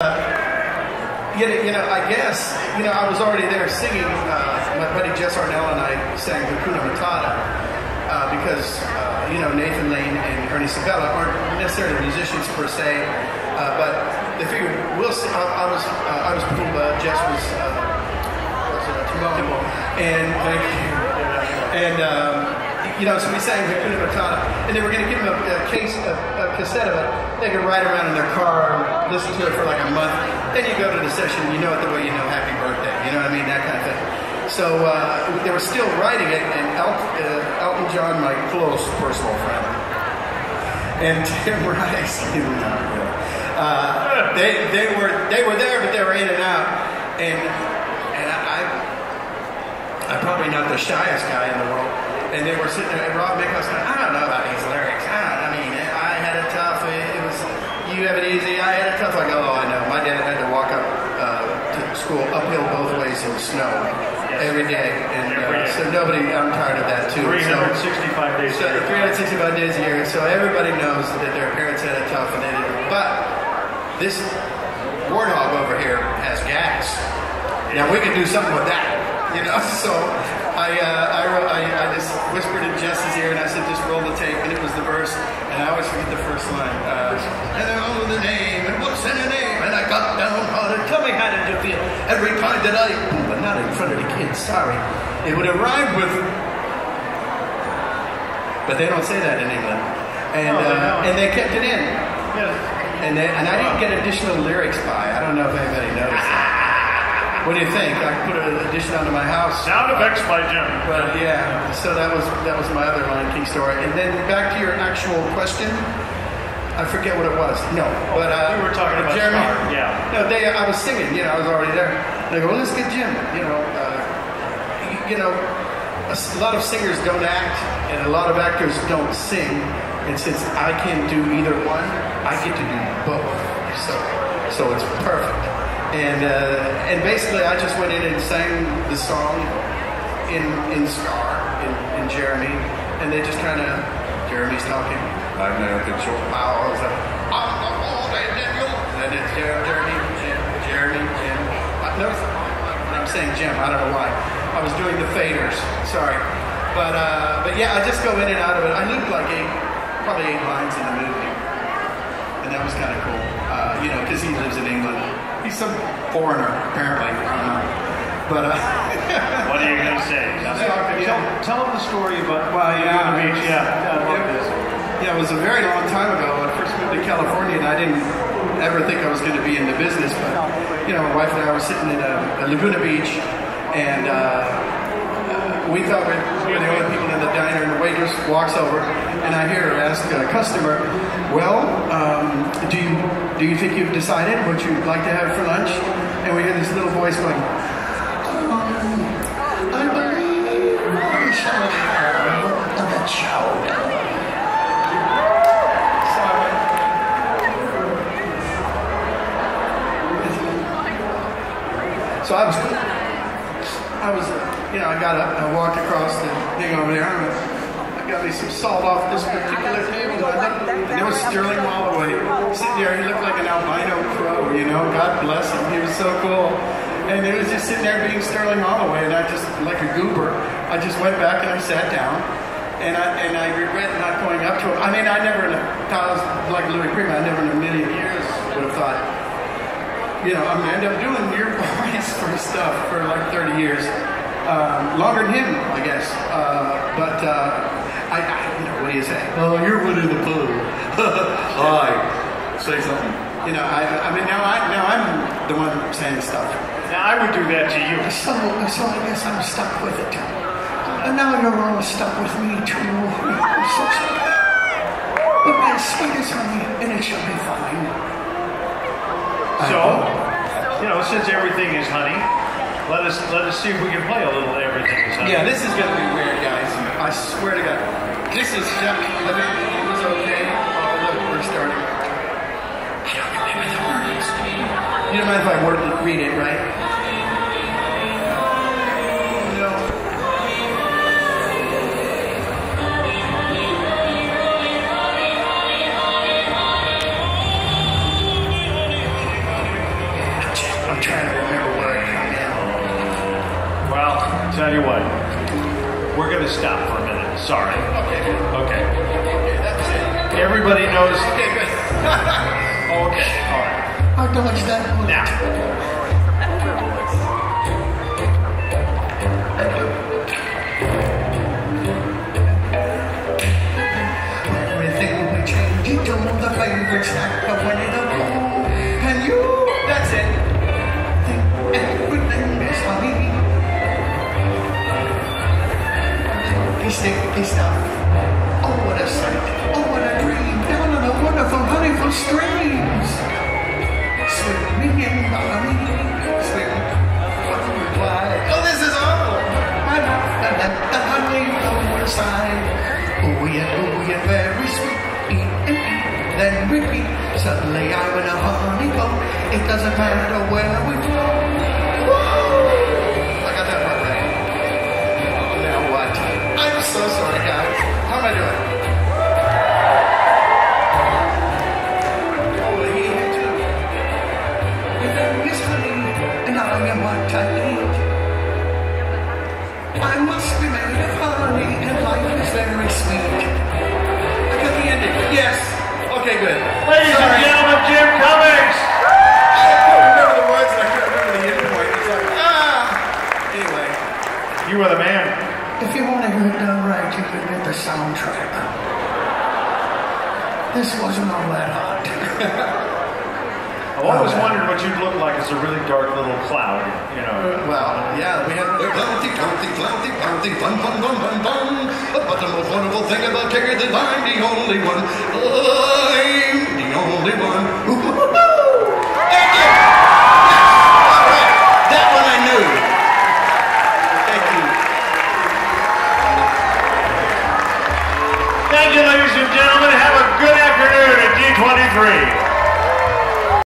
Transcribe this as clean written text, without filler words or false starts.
I guess, I was already there singing. My buddy Jess Arnell and I sang Hakuna Matata because, Nathan Lane and Ernie Sabella aren't necessarily musicians per se, but they figured we'll sing. I was Pumbaa, Jess was Timon, so we sang Hakuna Matata, and they were going to give them a cassette of it. They could ride around in their car and listen to it for like a month. Then you go to the session, you know it the way you know Happy Birthday, you know what I mean, that kind of thing. So they were still writing it, and Elton John, my close personal friend, and Tim Rice, they were there, but they were in and out, and I'm probably not the shyest guy in the world. And they were sitting there, and Rob Mick was going, I don't know about these lyrics. I had it tough. It was, you have it easy. I had it tough. I go, oh, I know. My dad had to walk up to school uphill both ways in the snow every day. And so I'm tired of that too. 365 days a year. 365 days a year. So everybody knows that their parents had it tough and they didn't. But this warthog over here has gas. Now we can do something with that. So I just whispered in Jess's ear and I said, just roll the tape, and it was the verse, and I always forget the first line. And I know the name, and what's in the name, and I got down hard, and tell me how did you feel every time that but not in front of the kids, sorry. It would have rhymed with, but they don't say that in England. And they kept it in. Yeah. And I didn't get additional lyrics by, I don't know if anybody noticed that. What do you think? I put an addition onto my house. Sound effects by Jim. But yeah, so that was my other Lion King story. And then back to your actual question. I forget what it was. No, but we were talking about Jeremy. Star. Yeah. No, I was singing. I was already there. And I go, well, let's get Jim. A lot of singers don't act, and a lot of actors don't sing. And since I can do either one, I get to do both. So it's perfect. And basically, I just went in and sang the song in Star, in Jeremy, and they just kind of, Jeremy's talking, I'm going to control powers, and it's Jeremy, Jim. No, I'm saying Jim, I don't know why. I was doing the faders, sorry. But yeah, I just go in and out of it. I looped like probably 8 lines in the movie, and that was kind of cool, because he lives in England. He's some foreigner, apparently. I don't know. But what are you going to say? Tell them the story about the beach. Yeah, it was a very long time ago. I first moved to California, and I didn't ever think I was going to be in the business. But my wife and I were sitting at Laguna Beach, and we thought we were the only people in the diner, and the waitress walks over, and I hear her ask a customer, well, do you think you've decided what you'd like to have for lunch? And we hear this little voice going, I believe I shall have a chowder. So I was, I got up and I walked across the thing over there. I got me some salt off this particular table. And there was Sterling Holloway sitting there. He looked like an albino crow, God bless him. He was so cool. And he was just sitting there being Sterling Holloway. And I just, like a goober, I just went back and I sat down. And I regret not going up to him. I mean, I never, I was like Louis Prima, I never in a million years would have thought, I'm going to end up doing your voice for stuff for like 30 years. Longer than him, I guess. But what do you say? Oh, you're Winnie the Pooh. Hi. Say something. Now I'm the one saying stuff. Now I would do that to you. So I guess I'm stuck with it. And now you're all stuck with me too. I'm so sorry. But as sweet as honey, and it shall be fine. So, since everything is honey, let us see if we can play a little Everything is Honey. Yeah, this is going to be weird, guys. I swear to God. This is just, it was okay. Oh, look, we're starting. I don't remember the words. You don't mind if I read it, right? I'm trying to remember where it come in. Well, tell you what. We're going to stop for a minute. Sorry. Okay. Okay. That's it. Everybody knows. Okay, good. Okay. All right. I dodged that one. Now. Everything we change into the favorite snack of Winnie the Pooh. And you, that's it. Think everything is funny. Sticky stuff. Oh, what a sight. Oh, what a dream. Down on the wonderful, honeyful streams. Swimming in the honey. Swim. Why? Oh, this is awful. I'm off and let the honey go inside. Oh, yeah, very sweet. Eat and eat, then repeat. Suddenly I'm in a honeycomb. It doesn't matter where we flow. Whoa! I got that part right. Now what? I'm so sorry, guys. How am I doing? Oh, he ate too. Everything is honey, and I am what I eat. I must be made of honey, and life is very sweet. I got the ending. Yes. Okay, good. Ladies and gentlemen, Jim Cummings. I couldn't remember the words, and I couldn't remember the end point. It's like, Anyway. You were the man. If you want to hear it done right, you could get the soundtrack. This wasn't all that hot. I've always wondered what you'd look like as a really dark little cloud, you know. Well, yeah, we have cloudy, fun, but the most wonderful thing about Tigger is that I'm the only one. I'm the only one. Thank you. Yes. All right. That one I knew. Thank you. Thank you, ladies and gentlemen. Have a